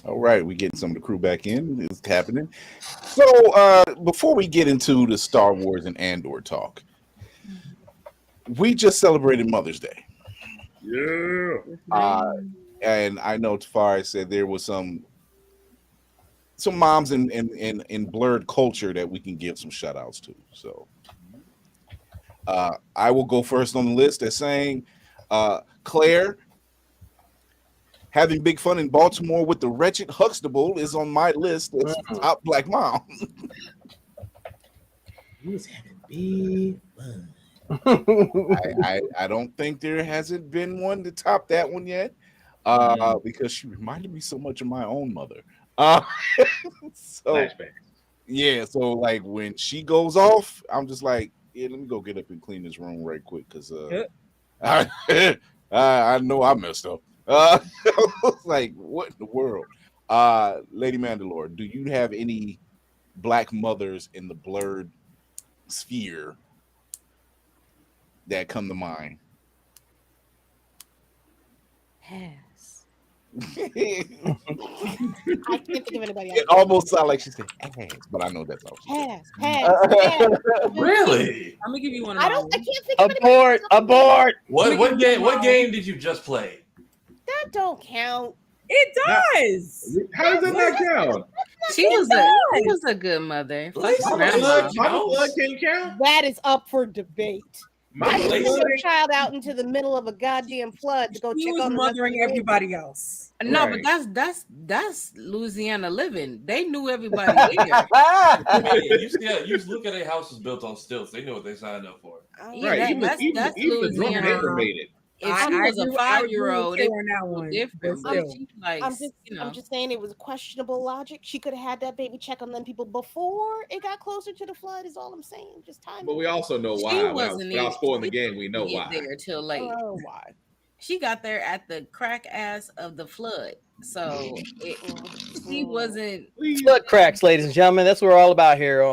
All right, we getting some of the crew back in. It's happening. So before we get into the Star Wars and Andor talk, we just celebrated Mother's Day. Yeah. Uh, and I know Tafari said there was some moms in Blerd culture that we can give some shout outs to. So I will go first on the list as saying Claire having big fun in Baltimore with the wretched Huxtable is on my list as top black mom. He was having big fun. I don't think there hasn't been one to top that one yet. Because she reminded me so much of my own mother. So Flashback. yeah, so like when she goes off, I'm just like, yeah, let me go get up and clean this room right quick because I know I messed up. I was like, what in the world? Lady Mandalore, do you have any black mothers in the Blerd sphere that come to mind? Pass. It I can't think of anybody else. almost sounded like she said ass, but I know that's not what she Pass. Really? I'm gonna give you one of I those. can't think of anybody Abort! What game did you just play? That don't count. It does. How does that not count? She was a good mother. Fuck Mama grandma. Mama blood can't count. That is up for debate. I Mama sent blood your child out into the middle of a goddamn flood to go She check was on the rest of mothering the baby. everybody else. No, Right. but that's Louisiana living. They knew everybody there. I mean, you look at a house was built on stilts. They knew what they signed up for. Yeah, Right. that's Even the drunk Louisiana. neighbor made it. If she was a 5-year-old, it on that one. different. But But still. she like, I'm just saying it was questionable logic. She could have had that baby check on them people before it got closer to the flood. Is all I'm saying. Just time. But we also know why. She Without wasn't spoiling the game, we know get why. there till late. Oh, why? She got there at the crack ass of the flood, so she wasn't. Flood cracks, ladies and gentlemen. That's what we're all about here.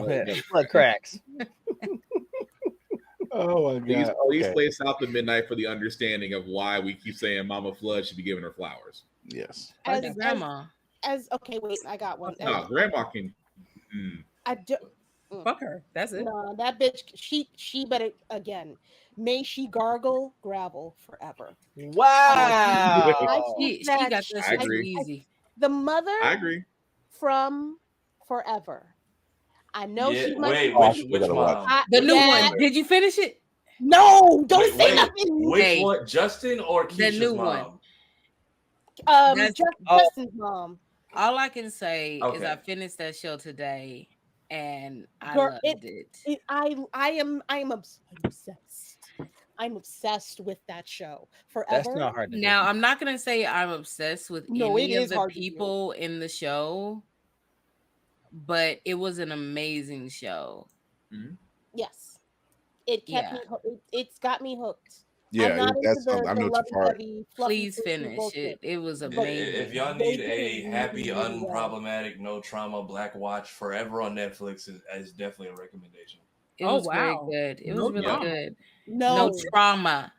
Flood cracks. Oh my god! Please play South of Midnight for the understanding of why we keep saying Mama Flood should be giving her flowers. Yes. As grandma. As okay, wait, I got one. No, Grandma can. I do. Fuck her. That's it. No, that bitch. She better again. May she gargle gravel forever. Wow. She got that I agree. easy. The mother. I agree. From Forever. I know she might. Wait, which mom? The new one. Did you finish it? No, don't say nothing. Which one, Justin or Keisha's the new mom? one. Justin's mom. All I can say is I finished that show today, and I Girl, loved it. I'm obsessed. I'm obsessed with that show. Forever. That's not hard to do. Now, I'm not gonna say I'm obsessed with No, any it of is the hard to people in the show, but it was an amazing show. Yes, it kept me. It's got me hooked. Yeah, that's the I know lovey-dovey, fluffy Please finish bullshit. it. It was amazing. If y'all need a happy, unproblematic, no trauma black watch, Forever on Netflix is definitely a recommendation. It was very good. It was really good. No trauma.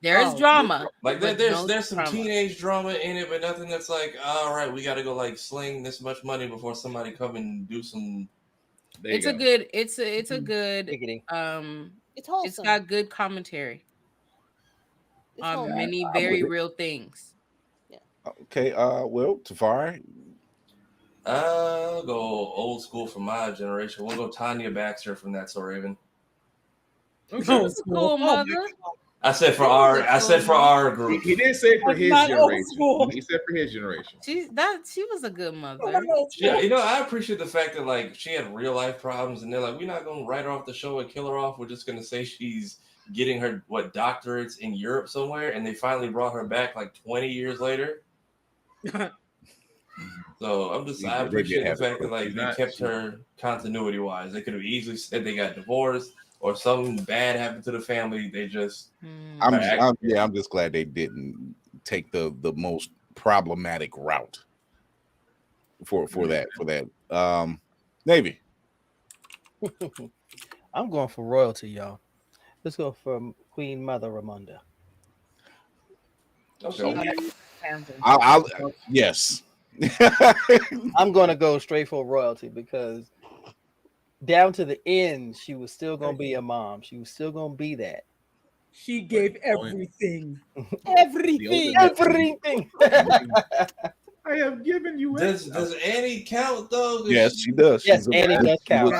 There's drama. Like but there's some trauma. teenage drama in it, but nothing that's like, all right, we got to go like sling this much money before somebody come and do some. It's a good. It's a good. It's wholesome. It's got good commentary on many very real things. Yeah. Okay. Well, Tafari. I'll go old school from my generation. We'll go Tanya Baxter from That's So Raven. Cool mother. I said for our group. He didn't say for his generation. He said for his generation. She was a good mother. Yeah, I appreciate the fact that like she had real life problems, and they're like, we're not gonna write her off the show and kill her off. We're just gonna say she's getting her doctorates in Europe somewhere, and they finally brought her back like 20 years later. So I appreciate the fact that like they kept her continuity wise. They could have easily said they got divorced or something bad happened to the family. They just I'm just glad they didn't take the most problematic route for that. Navy. I'm going for royalty, y'all. Let's go for Queen Mother Ramonda. Okay. Yes. I'm gonna go straight for royalty because down to the end, she was still gonna be a mom. She was still gonna be that. She gave everything. Everything. Everything. I have given you Does Annie count though? Yes, she does. Yes, Annie does count.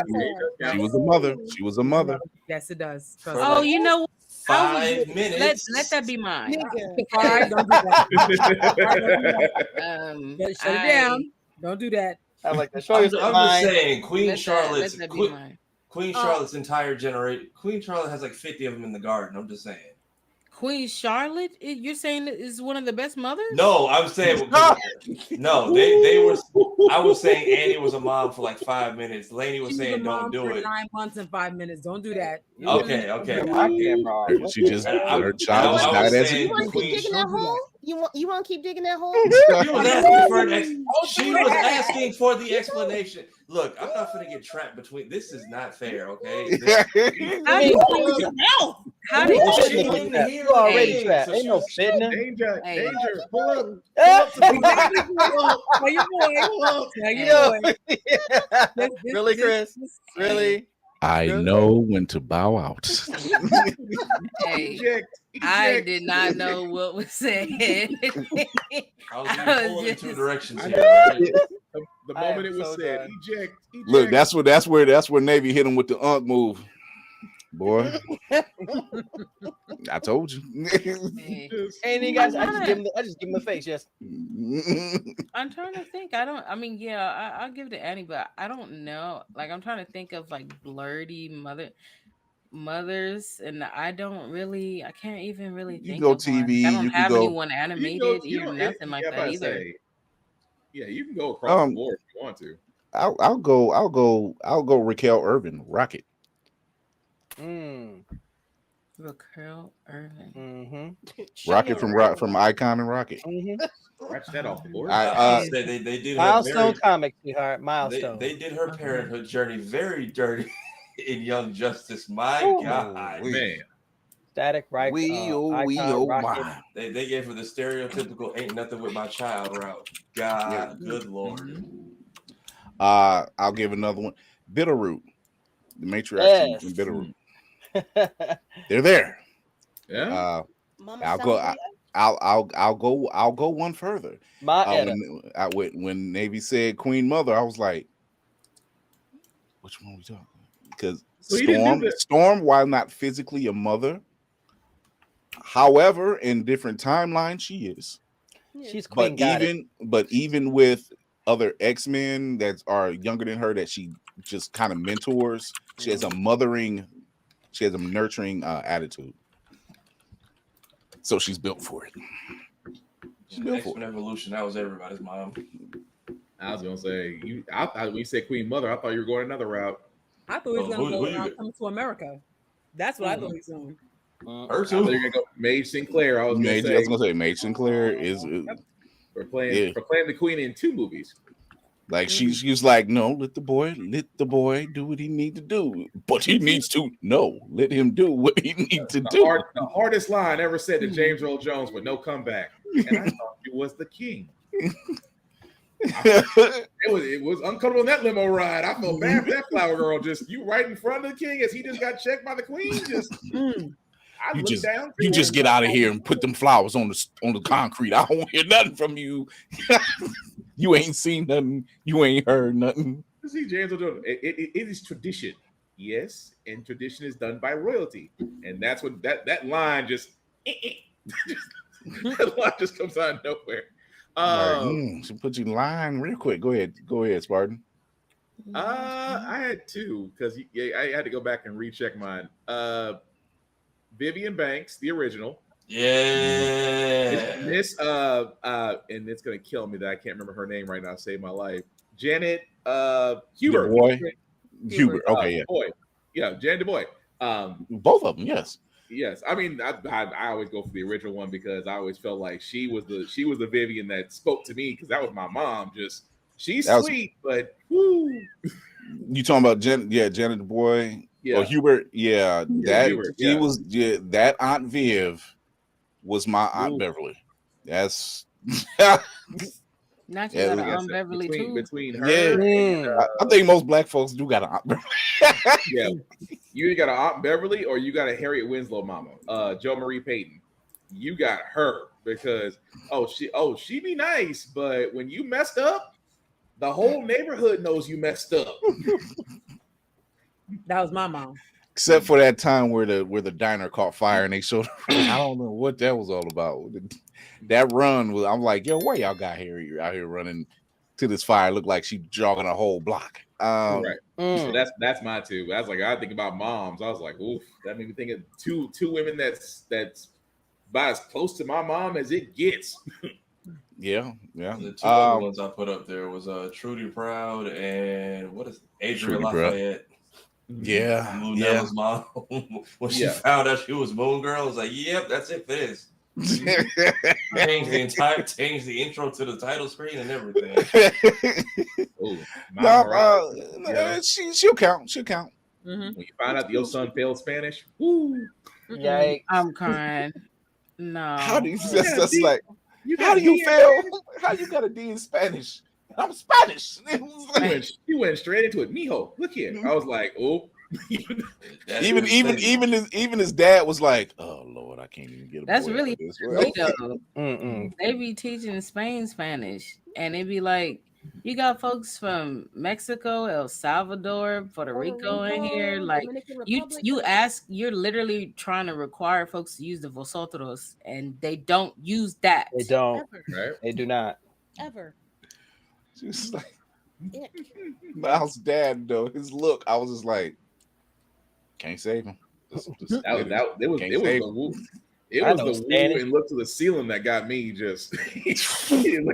She was a mother. She was a mother. Yes, it does. Oh, you know what? 5 minutes. Let that be mine. Fine, don't do that. Shut it down. Don't do that. I like that. I'm just saying, Queen Let Charlotte's that be mine. Queen Charlotte's entire generation. Queen Charlotte has like 50 of them in the garden. I'm just saying. Queen Charlotte, you're saying is one of the best mothers? No, I'm saying no. They were. I was saying Annie was a mom for like 5 minutes. Lainey was saying don't do it. 9 months and 5 minutes. Don't do that. Okay. She just her child just died as You want to keep digging that hole? You want to keep digging that hole? She was asking for the explanation. Look, I'm not going to get trapped between. This is not fair, okay? How did she you already trapped? Ain't no fitting. Danger! Pull up! Really, Chris? Really? I know when to bow out. Hey, I did not know what was said. I was pulling in two directions here. The moment it was said, eject. Look, that's where Navy hit him with the move. Boy, I told you. And you guys, I just give him the face. Yes. I'm trying to think. I'll give it to Annie, but I don't know. Like, I'm trying to think of like blerdy mothers, and I can't even really think. You can go of TV. One. I don't you have can go, anyone animated, nothing like that either. Yeah, you can go across the board if you want to. I'll go Raquel Irvin, Rocket. Raquel Irvin. Rocket from Icon and Rocket. Scratch that off the board. They did Milestone Comics, sweetheart. Milestone. They did her parenthood journey very dirty in Young Justice. My God, man. Static right. My. They gave her the stereotypical "ain't nothing with my child" route. God, good Lord. I'll give another one. Bitterroot, the matriarch in Bitterroot. They're there. Yeah. I'll go one further. When Navy said Queen Mother, I was like, which one are we talking? Because Storm, while not physically a mother, however, in different timelines, she is. She's Queen. But even with other X-Men that are younger than her, that she just kind of mentors, she has a nurturing attitude. So she's built for it. She's built for it. Evolution. That was everybody's mom. I was gonna say when you said Queen Mother, I thought you were going another route. I thought he was gonna come to America. That's what I thought he was doing. Her too. You're gonna go Mage Sinclair. I was gonna say Mage Sinclair is for playing the Queen in 2 movies. Like she's like, no, let the boy do what he need to do. But he needs to let him do what he needs to do. The hardest line ever said to James Earl Jones, but no comeback. And I thought he was the king. It was uncomfortable in that limo ride. I felt bad for that flower girl. Just you right in front of the king as he just got checked by the queen. You just get out of here and put them flowers on the concrete. I don't hear nothing from you. You ain't seen nothing. You ain't heard nothing. See, James, it is tradition. Yes, and tradition is done by royalty. And that's what that line just that line just comes out of nowhere. So put you in line real quick. Go ahead, Spartan. I had 2 because I had to go back and recheck mine. Vivian Banks, the original. Yeah. This and it's gonna kill me that I can't remember her name right now. Save my life. Janet Huber. Huber. Okay, yeah. Boy. Yeah, Janet DuBois. Both of them, yes. Yes. I mean, I always go for the original one because I always felt like she was the Vivian that spoke to me because that was my mom. Just she's sweet, but whoo. You talking about Janet DuBois? Yeah. Or Hubert? Yeah. That Aunt Viv was my Aunt Beverly. That's Not you got Aunt Beverly between her. Yeah, I think most black folks do got an Aunt Beverly. Yeah, you either got an Aunt Beverly or you got a Harriet Winslow mama, Joe Marie Payton. You got her because she be nice, but when you messed up, the whole neighborhood knows you messed up. That was my mom. Except for that time where the diner caught fire and they showed. I don't know what that was all about. That run was. I'm like, yo, where y'all got here? You're out here running to this fire. Looked like she jogging a whole block. Right. So that's my two. That's like I think about moms. I was like, oof, that made me think of two women that's about as close to my mom as it gets. Yeah. The two other ones I put up there was Trudy Proud and what is Adrienne Lafayette. Yeah, Lunella's mom. When she found out she was Moon Girl, I was like, "Yep, that's it for this." Change the intro to the title screen and everything. She'll count. She'll count. When you find out your son failed Spanish, woo! Yikes! I'm crying. No. How do you just like? How do you fail? How you got a D in Spanish? I'm Spanish. He went straight into it. Mijo, look here. I was like, oh. even his dad was like, oh Lord, I can't even get a That's boy really this They be teaching Spanish, and it be like you got folks from Mexico, El Salvador, Puerto Rico in here. Like you're literally trying to require folks to use the vosotros, and they don't use that. They don't. Right? They do not. Ever. Just like Miles' dad, though, his look, I was just like, can't save him. It was the woo and look to the ceiling that got me. Just he didn't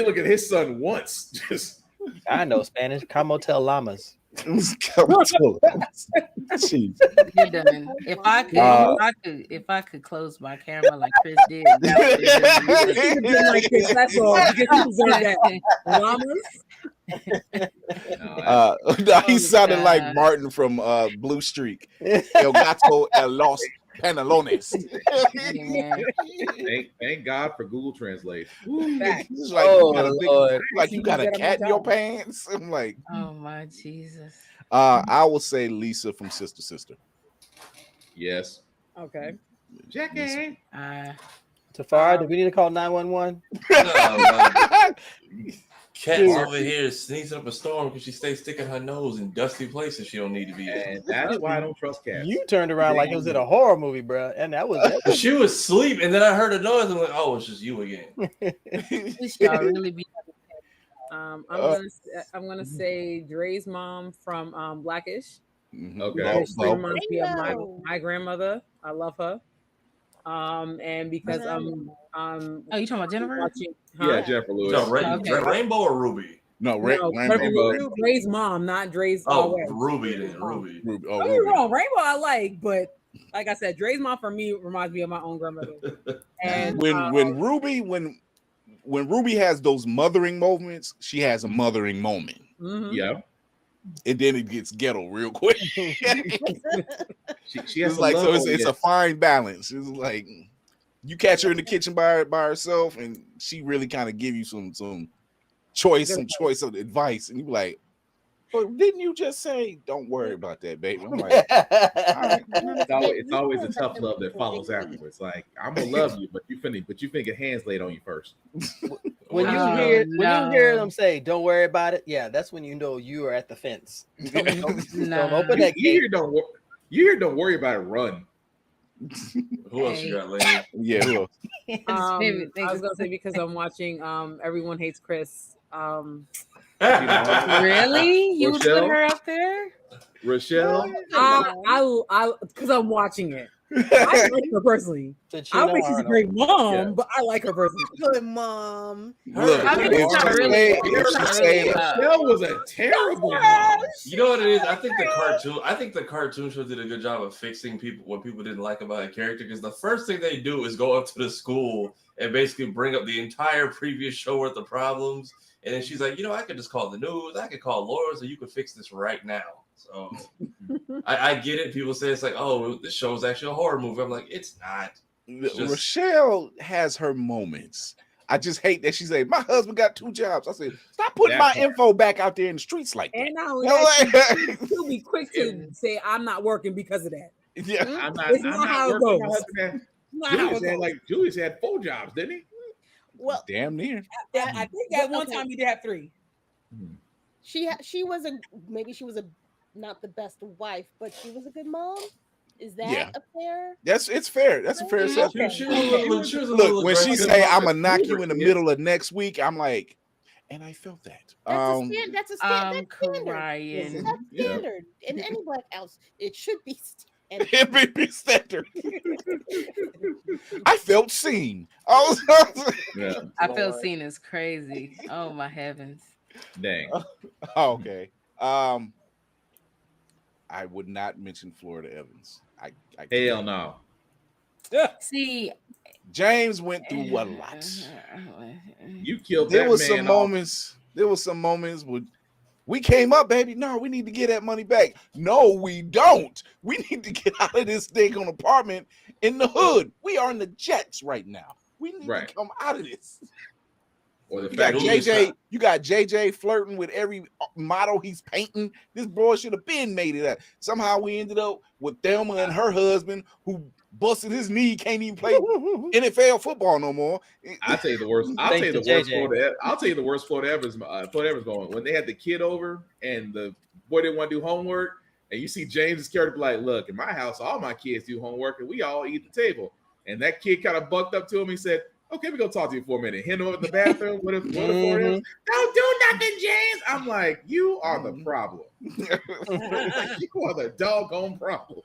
look at his son once. Just I know Spanish. Como tel llamas. You're done. If I could close my camera like Chris did, that's all. He sounded like Martin from Blue Streak. El gato el los pantalones. Thank God for Google Translate. It's like, you got a cat in your pants. I'm like, oh my Jesus. I will say Lisa from Sister Sister. Yes. Okay. Jackie. Tafara, do we need to call 911? Cat's over here sneezing up a storm because she stays sticking her nose in dusty places she don't need to be in. And that's why I don't trust cats. You turned around like it was in a horror movie, bro. And that was she was asleep, and then I heard a noise. I'm like, oh, it's just you again. Really be. I'm gonna say Dre's mom from Blackish. Okay. She reminds me of my grandmother. I love her. And because you talking about Jennifer? Watching, yeah, Jennifer Lewis. No, Rainbow or Ruby? Rainbow. Dre's mom, not Dre's. Ruby then. Ruby. Don't get me wrong, Rainbow I like, but like I said, Dre's mom for me reminds me of my own grandmother. And when Ruby has those mothering moments, she has a mothering moment. Mm-hmm. Yeah. And then it gets ghetto real quick. she has it's a fine balance. It's like you catch her in the kitchen by herself, and she really kind of give you some choice of advice, and you be like, "But didn't you just say don't worry about that, baby?" I'm like, right. It's always a tough love that follows afterwards. Like I'm gonna love you, but you finna get hands laid on you first. When you hear them say "don't worry about it," yeah, that's when you know you are at the fence. Don't open that gate. Don't worry about it. Run. Who else you got, lady? Yeah. Who else? I was gonna say because I'm watching Everyone Hates Chris. Really? You would put her up there? Rochelle? I because I'm watching it. I like her personally. I don't think she's a great mom, but I like her personally. Good mom. Look, Rochelle was a terrible mom. You know what it is? I think the cartoon show did a good job of fixing what people didn't like about a character, because the first thing they do is go up to the school and basically bring up the entire previous show worth of problems. And then she's like, I could just call the news. I could call lawyers, so you could fix this right now. So I get it. People say it's like, oh, the show's actually a horror movie. I'm like, it's not. Rochelle has her moments. I just hate that she said my husband got 2 jobs. I said, stop putting my info back out there in the streets like that. And not only that, you'll be quick to say I'm not working because of that. Yeah, I'm not how it working. goes. Julius had 4 jobs, didn't he? Well, damn near. I think at one time he did have 3. She was maybe she was not the best wife, but she was a good mom. Is that a fair? Yes, it's fair. That's a fair assessment. Look, when she say I'm gonna knock you in the middle of next week, I'm like, and I felt that. That's a standard. Crying. That's standard in any black house. It should be standard. It be standard. I felt seen. I felt seen is crazy. Oh my heavens. Dang. Okay. I would not mention Florida Evans. I hell no. See, James went through a lot. You killed there that was man some moments. There was some moments where we came up, baby. No, we need to get that money back. No, we don't. We need to get out of this daggone apartment in the hood. We are in the jets right now. We need to come out of this. Or the you got JJ flirting with every model he's painting. This boy should have been made it up. Somehow we ended up with Thelma and her husband who busted his knee, can't even play NFL football no more. I'll tell you the worst. I'll tell you the worst Florida Evans going when they had the kid over and the boy didn't want to do homework, and you see James's character be like, "Look, in my house, all my kids do homework and we all eat at the table." And that kid kind of bucked up to him. He said, "Okay, we're gonna talk to you for a minute." Hit him up in the bathroom. What if Florida Evans? Don't do nothing, James. I'm like, you are the problem. You are the doggone problem.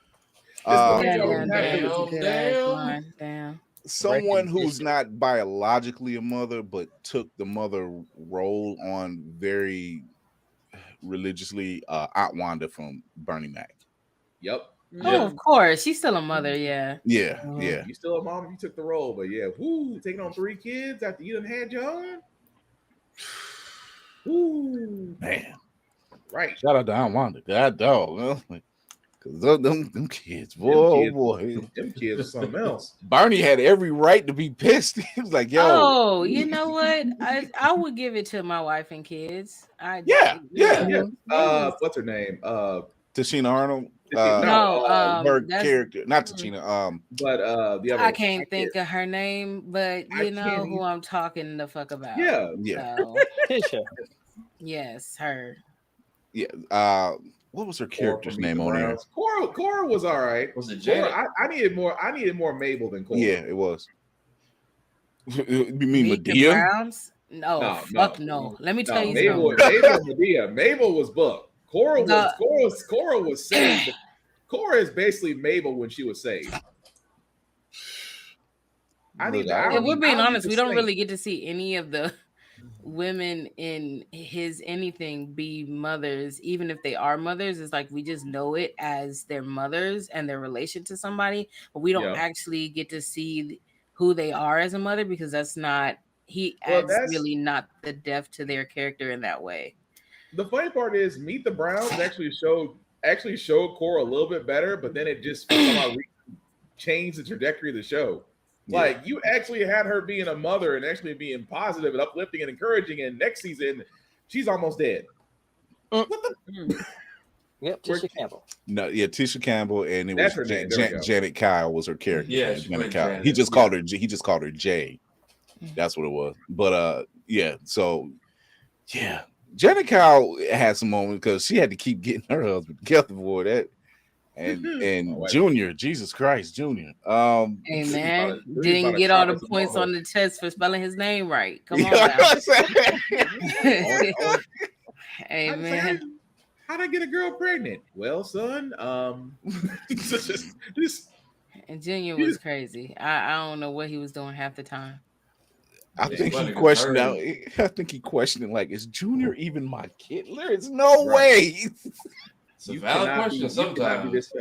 Damn. Someone who's not biologically a mother, but took the mother role on very religiously, Aunt Wanda from Bernie Mac. Yep. Oh, of course. She's still a mother, yeah. Yeah. You still a mom if you took the role, but taking on 3 kids after you done had your own. Man. Right. Shout out to Aunt Wanda. God dog. Because them kids, boy. Them kids are something else. Bernie had every right to be pissed. He was like, yo. Oh, you know what? I would give it to my wife and kids. What's her name? Tashina Arnold. Her character, not Tashina. But the other. I can't think of her name, but you know who I'm talking the fuck about. Yeah. So, Tisha. Yes, her. Yeah. What was her character's name on there? Cora was all right. Was it Janet? I needed more Mabel than Cora. Yeah, it was. You mean Meet the Medea? Browns? No. Let me tell you something. Mabel was booked. Cora was saved. Cora is basically Mabel when she was saved. If we're being honest, we don't really get to see any of the women in his anything be mothers, even if they are mothers. It's like we just know it as their mothers and their relation to somebody, but we don't actually get to see who they are as a mother because that's not really not the depth to their character in that way. The funny part is Meet the Browns actually showed Cora a little bit better, but then it just somehow changed the trajectory of the show. Like you actually had her being a mother and actually being positive and uplifting and encouraging, and next season she's almost dead. Yep, Tisha Campbell. No, Tisha Campbell, and it was Janet Kyle was her character. Yeah, Janet Kyle. He just called her Jay. That's what it was. But so Janet Kyle had some moments because she had to keep getting her husband together for that. And Junior, Jesus Christ, Junior. Hey man, didn't get all the points on the test for spelling his name right. Come on now. Hey man, how'd I get a girl pregnant? Well, son, and Junior was crazy. I don't know what he was doing half the time. I think he questioned out. I think he questioned like, is Junior even my kid? There is no way. It's a valid question sometimes.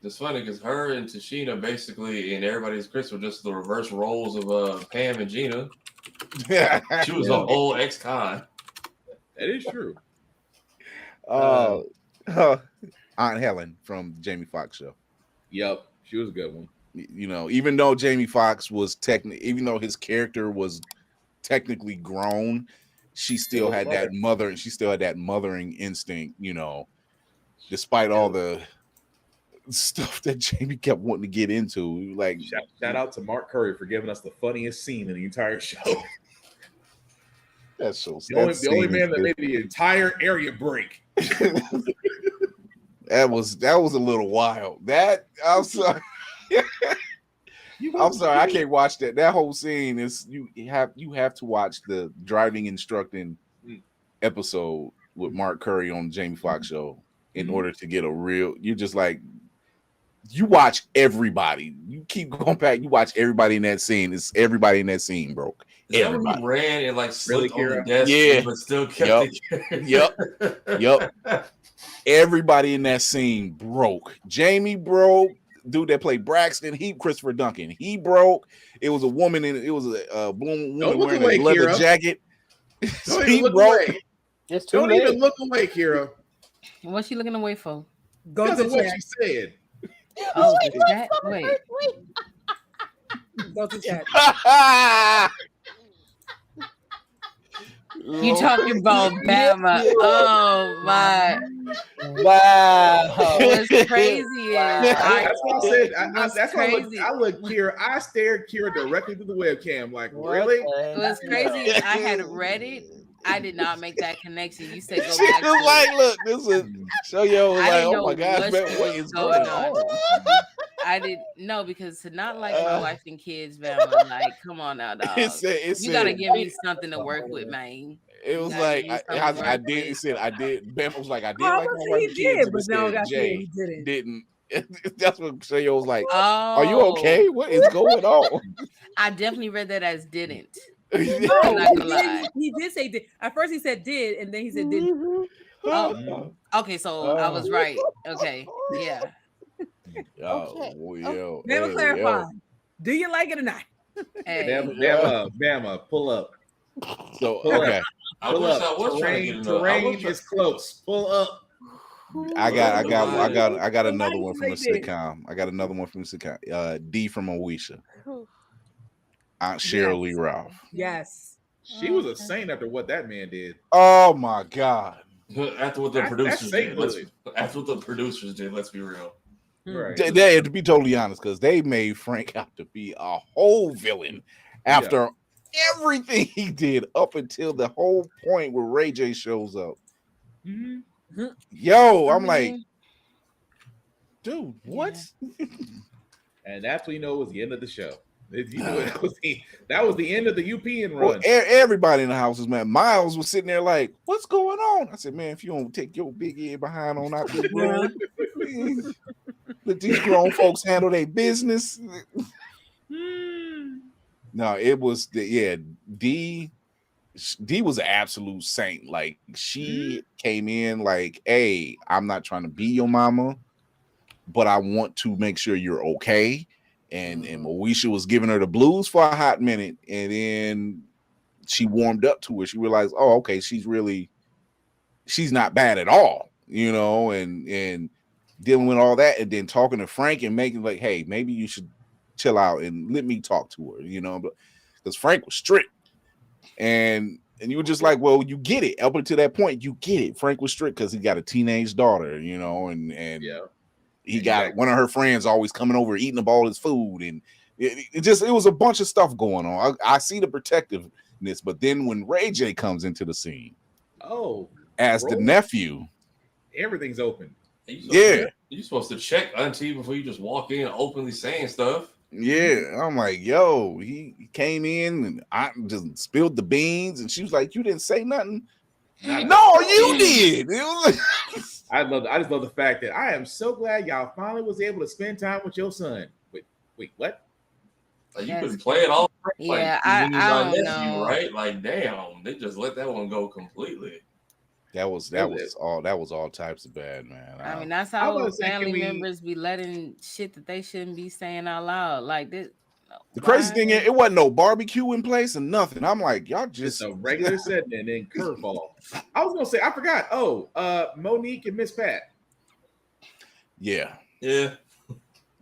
It's funny because her and Tashina basically and everybody's Chris were just the reverse roles of Pam and Gina. She was a whole ex-con. That is true. Aunt Helen from the Jamie Foxx show. Yep, she was a good one. You know, even though Jamie Foxx was even though his character was technically grown, she still had that mother, and she still had that mothering instinct, you know, despite all the stuff that Jamie kept wanting to get into. Like, shout out to Mark Curry for giving us the funniest scene in the entire show. That shows the only man that made the entire area break. That was a little wild. That I'm sorry. I'm sorry, I can't watch that. That whole scene is you have to watch the driving instructing episode with Mark Curry on the Jamie Foxx show in order to get a real. You're just like, you watch everybody. You keep going back. You watch everybody in that scene. It's everybody in that scene broke. Everybody ran and like slipped on the desk, but still kept it. Yep. Everybody in that scene broke. Jamie broke. Dude that played Braxton, Christopher Duncan, he broke. It was a woman it was a woman wearing a leather jacket. He broke. It's too late. Even look away, Kira. What's she looking away for? Go to what she said. Oh, wait. Go to chat. You talking about Bama? Oh my! Wow, what's crazy is that's what I said. That's crazy. I looked Kira. I stared Kira directly to the webcam. Like, really? What's crazy is I had read it. I did not make that connection. You said go she back. Was like, look, this is show yo. Like, oh my gosh, what is going on? I didn't know because to not like my wife and kids, Bama, like, come on now, dog. You gotta give me something to work with, man. It was like I did. It said I did. Bama was like I did like my wife and kids, but now Jay didn't. That's what Shayo was like. Oh, are you okay? What is going on? I definitely read that as didn't. No, he did say did. At first he said did, and then he said didn't. Oh, okay, so I was right. Okay, yeah. Never clarify. Do you like it or not? Hey. Bama, pull up. So okay, pull up. Terrain is close. Pull up. I got another one from the sitcom. I got another one from the sitcom. D from Moesha. Aunt Cheryl Lee Ralph. Yes. She was a saint after what that man did. Oh my God. After what the producers did. After what the producers did, let's be real. Right. They, to be totally honest, because they made Frank out to be a whole villain after everything he did up until the whole point where Ray J shows up. Mm-hmm. Yo, I'm like, dude, what? And that's when you know it was the end of the show. You know, that was the end of the UPN run. Well, everybody in the house was mad. Miles was sitting there like, what's going on? I said, man, if you don't take your big head behind on out this road, let these grown folks handle their business. No, it was D was an absolute saint. Like, she came in like, hey, I'm not trying to be your mama, but I want to make sure you're okay. And Moesha was giving her the blues for a hot minute, and then she warmed up to it. She realized, oh, okay, she's not bad at all, you know, and dealing with all that, and then talking to Frank and making like, hey, maybe you should chill out and let me talk to her, you know, because Frank was strict, and you were just like, well, you get it. Up until that point, you get it. Frank was strict because he got a teenage daughter, you know, and yeah. He got one of her friends always coming over eating up all his food, and it was a bunch of stuff going on. I see the protectiveness, but then when Ray J comes into the scene, as the nephew, everything's open. You're supposed to check auntie before you just walk in openly saying stuff. Yeah, I'm like, yo, he came in and I just spilled the beans, and she was like, you didn't say nothing. No, you did. I just love the fact that I am so glad y'all finally was able to spend time with your son. Wait, what? Like, you could play it all. Yeah, I don't know. Right? Like, damn, they just let that one go completely. That was all types of bad, man. I mean, that's how family members be letting shit that they shouldn't be saying out loud. Like this. The crazy thing is, it wasn't no barbecue in place and nothing. I'm like, y'all just a regular setting and then curveball. I was gonna say, I forgot. Monique and Miss Pat. Yeah.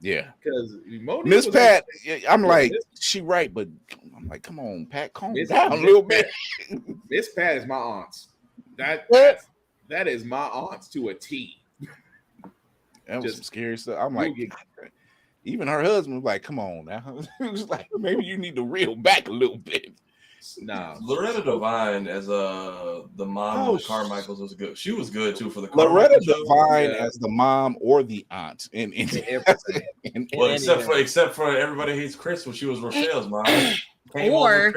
Yeah, because Miss Pat, I'm like, she right, but I'm like, come on, Pat, calm down a little bit. Miss Pat is my aunt's. That is my aunt's to a T. That was some scary stuff. I'm like, even her husband was like, come on now. It was like, maybe you need to reel back a little bit. No, Loretta Devine as the mom of the Carmichaels was good. She was good too for the Loretta Devine as the mom or the aunt in well, except for Everybody Hates Chris when she was Rochelle's mom. Or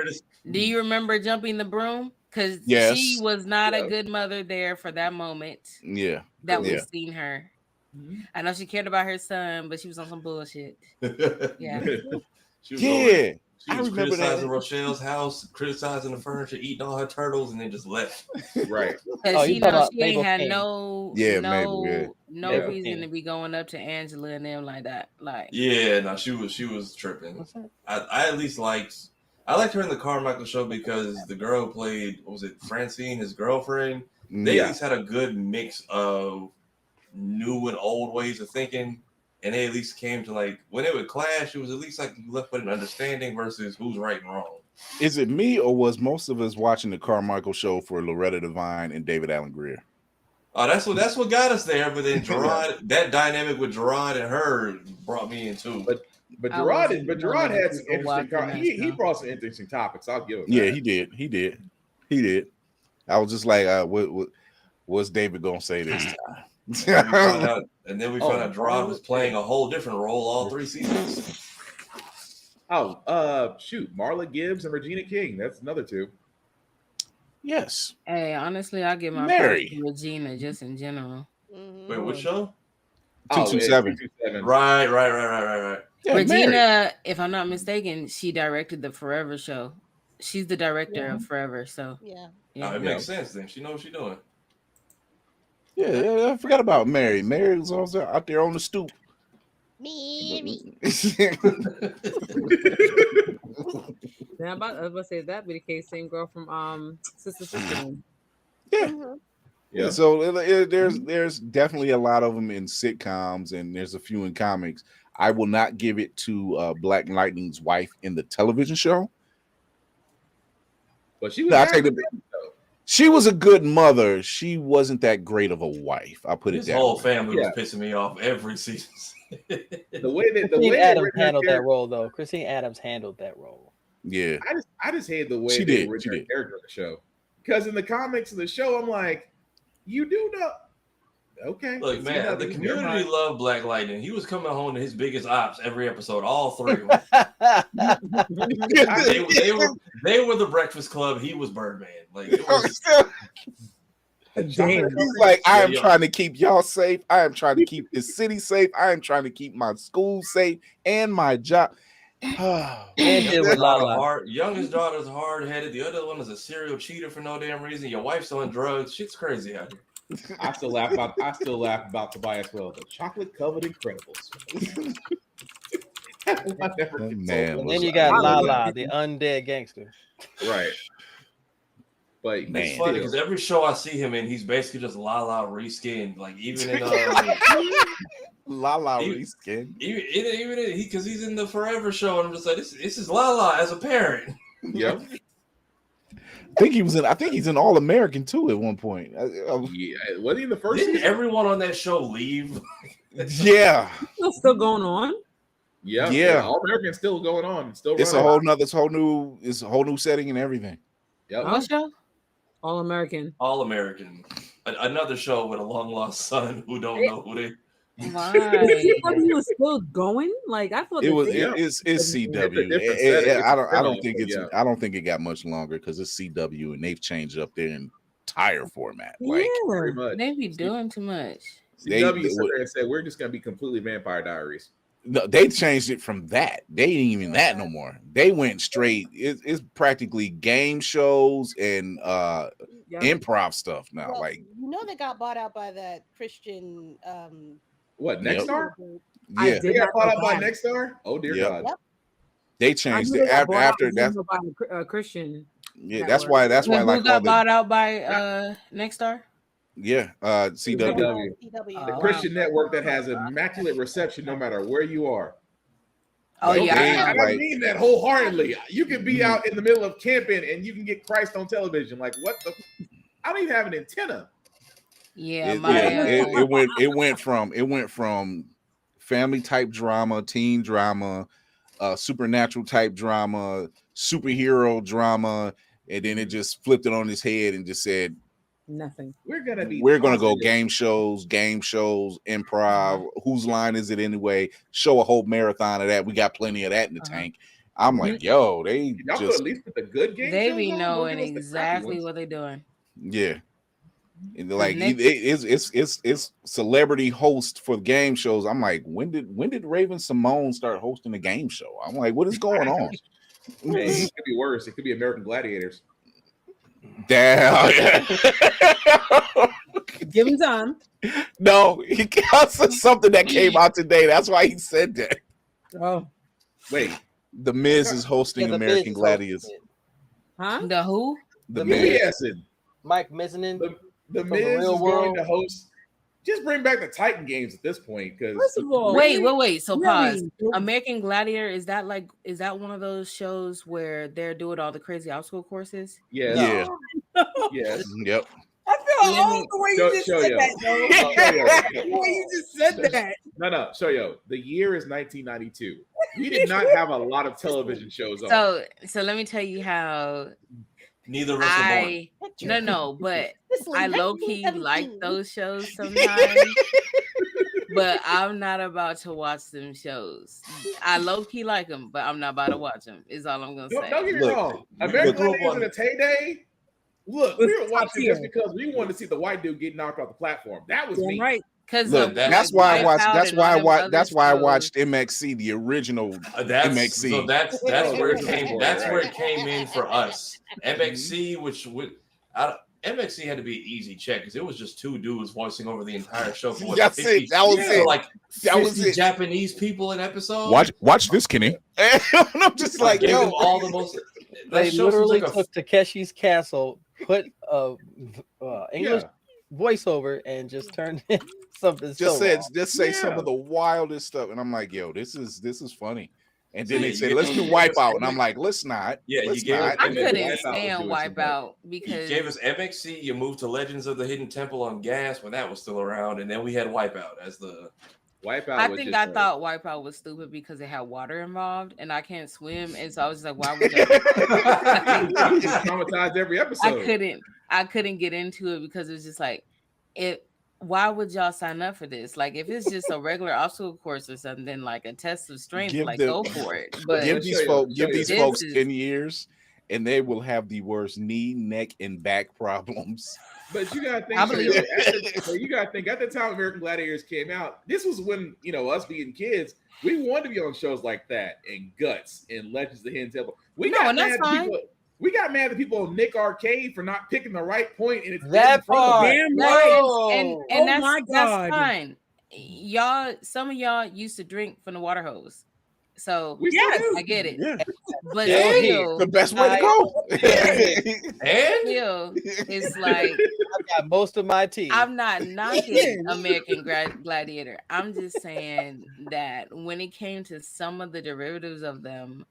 do you remember Jumping the Broom? Because she was not a good mother there for that moment. Yeah, that we've seen her. I know she cared about her son, but she was on some bullshit. Yeah, She was criticizing Rochelle's house, criticizing the furniture, eating all her turtles, and then just left. Right. Because she ain't had no reason to be going up to Angela and them like that. Like, she was tripping. I at least liked her in the Carmichael show because the girl who played, what was it, Francine, his girlfriend. They at least had a good mix of new and old ways of thinking. And they at least came to like when it would clash, it was at least like left with an understanding versus who's right and wrong. Is it me or was most of us watching the Carmichael show for Loretta Devine and David Alan Grier? Oh, that's what got us there. But then Gerard, that dynamic with Gerard and her brought me in too. But Gerard had some interesting. He brought some interesting topics. I'll give him. Yeah, that. he did. I was just like, what's David gonna say this time? And then we found out Gerard was playing a whole different role all 3 seasons. Marla Gibbs and Regina King. That's another 2. Yes. Hey, honestly, I give my praise to Regina just in general. Wait, what show? 227. Right. Yeah, Regina, Mary. If I'm not mistaken, she directed the Forever show. She's the director of Forever, so it makes sense then. She knows what she's doing. Yeah, I forgot about Mary. Mary was also out there on the stoop. Mary. I was about to say that be the case. Same girl from Sister. Yeah. So there's definitely a lot of them in sitcoms, and there's a few in comics. I will not give it to Black Lightning's wife in the television show. But she was. She was a good mother. She wasn't that great of a wife. I'll put it that way. His whole family was pissing me off every season. the way Adams handled that role, though. Christine Adams handled that role. Yeah. I just hate the way they were her character in the show. Because in the comics of the show, I'm like, you do know. Okay. Look, man, the community loved Black Lightning. He was coming home to his biggest ops every episode, all 3 of them. they were the Breakfast Club. He was Birdman. Like, it was. He's like, I am trying to keep y'all safe. I am trying to keep this city safe. I am trying to keep my school safe and my job. Youngest daughter's hard-headed. The other one is a serial cheater for no damn reason. Your wife's on drugs. Shit's crazy out here. I still laugh about Tobias Well, the chocolate-covered Incredibles. Man, and then you got Lala, the undead gangster. Right. But it's funny because every show I see him in, he's basically just Lala reskinned. Like even in Lala reskinned. Even because he's in the Forever show, and I'm just like, this is Lala as a parent. Yep. I think he's an All American too at one point. Yeah, was he in the first? Didn't everyone on that show leave? Yeah, it's still going on. Yeah. All American still going on. It's a whole new setting and everything. Yep. What show? All American. All American. Another show with a long lost son who don't know who they. Why? CW was still going. Like I thought it's CW. I don't think it got much longer because it's CW and they've changed up their entire format. Like pretty much. They be doing too much. CW sat there and said we're just gonna be completely Vampire Diaries. No, they changed it from that. They ain't even that no more. They went straight. It's practically game shows and improv stuff now. Well, like they got bought out by that Christian. What Nexstar? Yeah, they got bought out by Nexstar. Oh dear God! Yep. They changed it after that. Christian. Yeah, that's why. Who got bought out by Nexstar? Yeah, CW. The Christian network that has immaculate reception no matter where you are. Oh yeah, and I mean that wholeheartedly. You can be out in the middle of camping and you can get Christ on television. Like what the? I don't even have an antenna. Yeah, it went from family type drama, teen drama, supernatural type drama, superhero drama, and then it just flipped it on his head and just said nothing. We're gonna go game shows, improv. Whose line is it anyway? Show a whole marathon of that. We got plenty of that in the tank. I'm like, yo, they y'all just at least put the good game. They be knowing exactly what they're doing. Yeah. Like it's celebrity host for game shows. I'm like, when did Raven Simone start hosting a game show? I'm like, what is going on? It could be worse. It could be American Gladiators. Damn. Give him time. No, he said something that came out today. That's why he said that. Oh, wait. The Miz is hosting American Gladiators. Huh? The who? The Miz. Mike Mizanin. The Miz is going to host. Just bring back the Titan games at this point, because first of all, wait. So pause. American Gladiator, is that one of those shows where they're doing all the crazy obstacle courses? Yeah. Yeah. Yes. Yep. I feel old the way you just said that. The way you just said that. No, Shoyo. The year is 1992. We did not have a lot of television shows on. So let me tell you how. Neither of us were born. No, but I low key like those shows sometimes. But I'm not about to watch them shows. I low key like them, but I'm not about to watch them. Is all I'm gonna say. Don't get me wrong. American Gladiators in its heyday. Look, we were watching just because we wanted to see the white dude get knocked off the platform. That was me. Right. Look, that's why I watched. That's why I watched MXC, the original MXC. So that's where it came. That's where it came in for us. MXC, MXC had to be an easy check because it was just two dudes voicing over the entire show. For That's it. That was it. Like that was it. Japanese people in episodes. Watch this, Kenny. I'm just like, yo, all the most. They literally took Takeshi's Castle, put English voiceover, and just turned it something. Just say some of the wildest stuff, and I'm like, yo, this is funny. And then they say, let's do Wipeout, and I'm like, let's not. Yeah, let's you gave not. I couldn't stand Wipeout because you gave us MXC. You moved to Legends of the Hidden Temple on Gas when that was still around, and then we had Wipeout as the. Wipeout. I thought Wipeout was stupid because it had water involved, and I can't swim, and so I was just like, why would you? Traumatized every episode. I couldn't get into it because it was just like, why would y'all sign up for this? Like, if it's just a regular obstacle course or something, then like a test of strength, go for it. But give these folks 10 years, and they will have the worst knee, neck, and back problems. But you gotta think. You gotta think. At the time American Gladiators came out, this was when us being kids, we wanted to be on shows like that and Guts and Legends of the Hidden Temple. We got mad at people on Nick Arcade for not picking the right point, and it's that part. Damn right. And that's fine. Y'all, some of y'all used to drink from the water hose. So I get it. Yeah. But still, the best way to go. And still, it's like I've got most of my teeth. I'm not knocking American Gladiator. I'm just saying that when it came to some of the derivatives of them,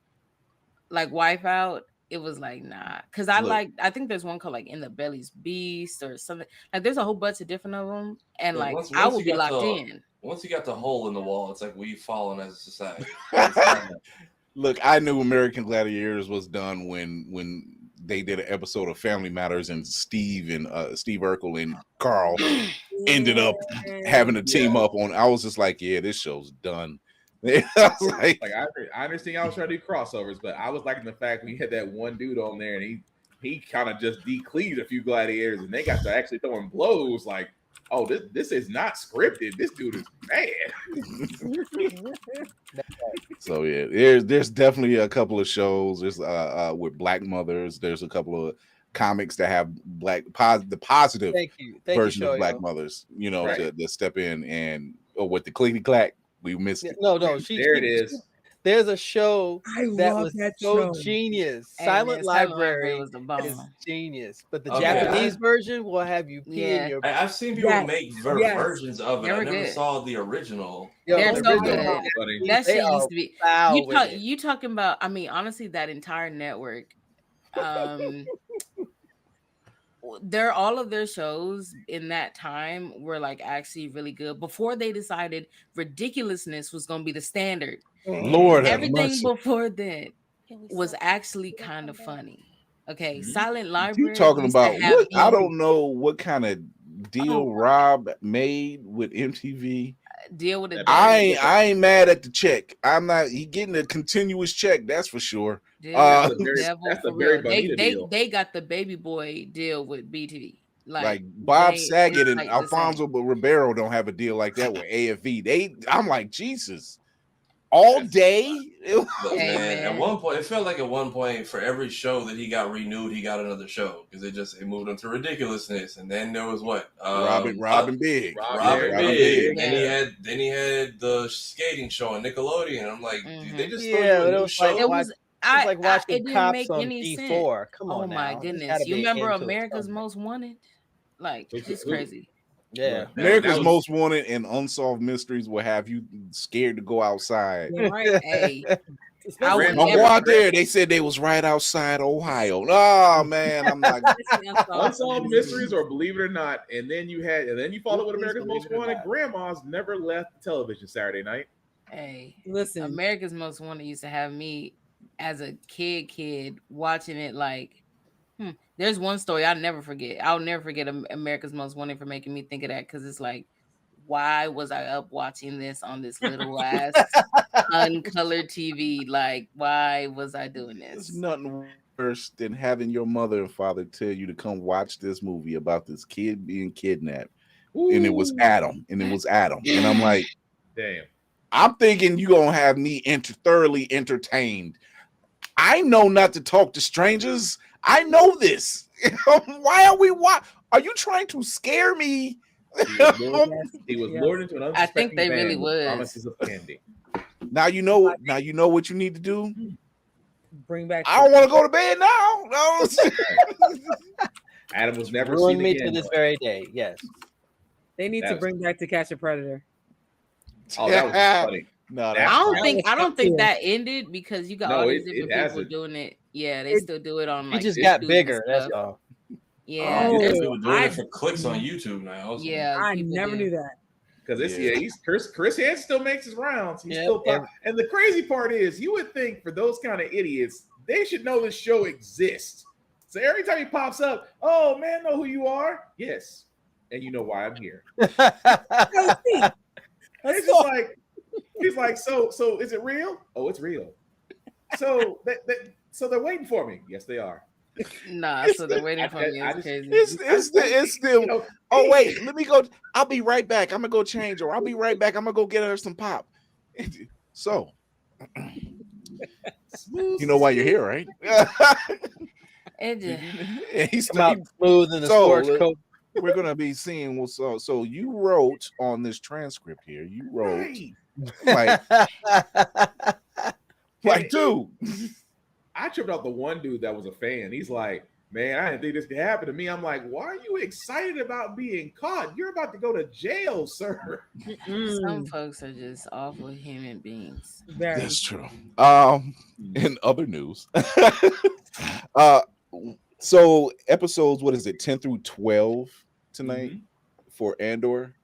like Wipeout, it was like nah. Because I think there's one called like In the Belly's Beast or something. Like there's a whole bunch of different of them, and once I will be locked in. Once you got the hole in the wall, it's like we've fallen as a society. Look, I knew American Gladiators was done when they did an episode of Family Matters, and Steve Urkel and Carl ended up having a team up on. I was just like, yeah, this show's done. I understand y'all was trying to do crossovers, but I was liking the fact we had that one dude on there, and he kind of just decleaved a few gladiators, and they got to actually throwing blows like. Oh, this is not scripted. This dude is mad. So yeah, there's definitely a couple of shows. There's with Black mothers. There's a couple of comics that have the positive version of Black mothers. To step in and with the clickety clack, we missed it. No, there it is. There's a show that was so show. genius. Hey, Silent man, Library was the bomb. is genius, but the Okay, Japanese version will have you pee in your. I've seen people make versions of it. They I were never good. saw the original. They're the so original good. That they shit are used to be. foul with it. You talking about? I mean, honestly, that entire network. All of their shows in that time were like actually really good before they decided ridiculousness was going to be the standard. Lord have Everything mercy. before that was actually kind of funny. Okay, Silent You Library. talking about what? I don't know what kind of deal Rob made with MTV. Deal with it. I ain't mad at the check. I'm not. He getting a continuous check. That's for sure. That's a very Bonita deal. They got the baby boy deal with BTV. Like Bob Saget and Alfonso Ribeiro don't have a deal like that with AFV. I'm like, Jesus. All day. Look, man, at one point, it felt like at one point for every show that he got renewed, he got another show because it moved into ridiculousness, and then there was what Robin Big. Then he had the skating show on Nickelodeon. I'm like, they just started a new show. It was like watching Cops on D4. Come on, oh my goodness! You remember America's Most Wanted? Like it's crazy. Yeah, America's Most Wanted and Unsolved Mysteries will have you scared to go outside. Right? Hey, don't go out there. They said they was right outside Ohio. Oh man, I'm not. Unsolved Mysteries, or Believe It or Not, and then you followed with America's Most Wanted. Grandmas never left the television Saturday night. Hey, listen, America's Most Wanted used to have me as a kid watching it like. There's one story I'll never forget. I'll never forget America's Most Wanted for making me think of that because it's like, why was I up watching this on this little ass uncolored TV? Like, why was I doing this? There's nothing worse than having your mother and father tell you to come watch this movie about this kid being kidnapped. Ooh. And it was Adam. And I'm like, damn. I'm thinking you're going to have me thoroughly entertained. I know not to talk to strangers. I know this. Why are we? Are you trying to scare me? He was lured into an unsuspecting I think they really was. Promises of candy. Now you know what you need to do. Bring back. I don't want to go to bed now. No. Adam was never ruined seen me again, to this very day. Yes. They need to bring back To Catch a Predator. Oh, that was funny. No, I don't think that ended because you got all these different people doing it. Yeah, they still do it on. Like, it just got bigger. That's all. Yeah, people doing it for clicks on YouTube now. So. Yeah, I never knew that. Because he's Chris Hansen still makes his rounds. He's still and the crazy part is, you would think for those kind of idiots, they should know this show exists. So every time he pops up, oh man, know who you are? Yes, and you know why I'm here. It's just like. He's like, so is it real? Oh, it's real. So they're waiting for me. Yes, they are. Nah, so they're waiting for me. It's still. You know, oh wait, let me go. I'll be right back. I'm gonna go change, or I'll be right back. I'm gonna go get her some pop. So, you know why you're here, right? He's smooth in the sports coat. We're gonna be seeing what's so you wrote on this transcript here. You wrote like dude. I tripped out the one dude that was a fan. He's like, man, I didn't think this could happen to me. I'm like, why are you excited about being caught? You're about to go to jail, sir. Some folks are just awful human beings. That's true. In other news, so episodes, what is it, 10 through 12 tonight for Andor?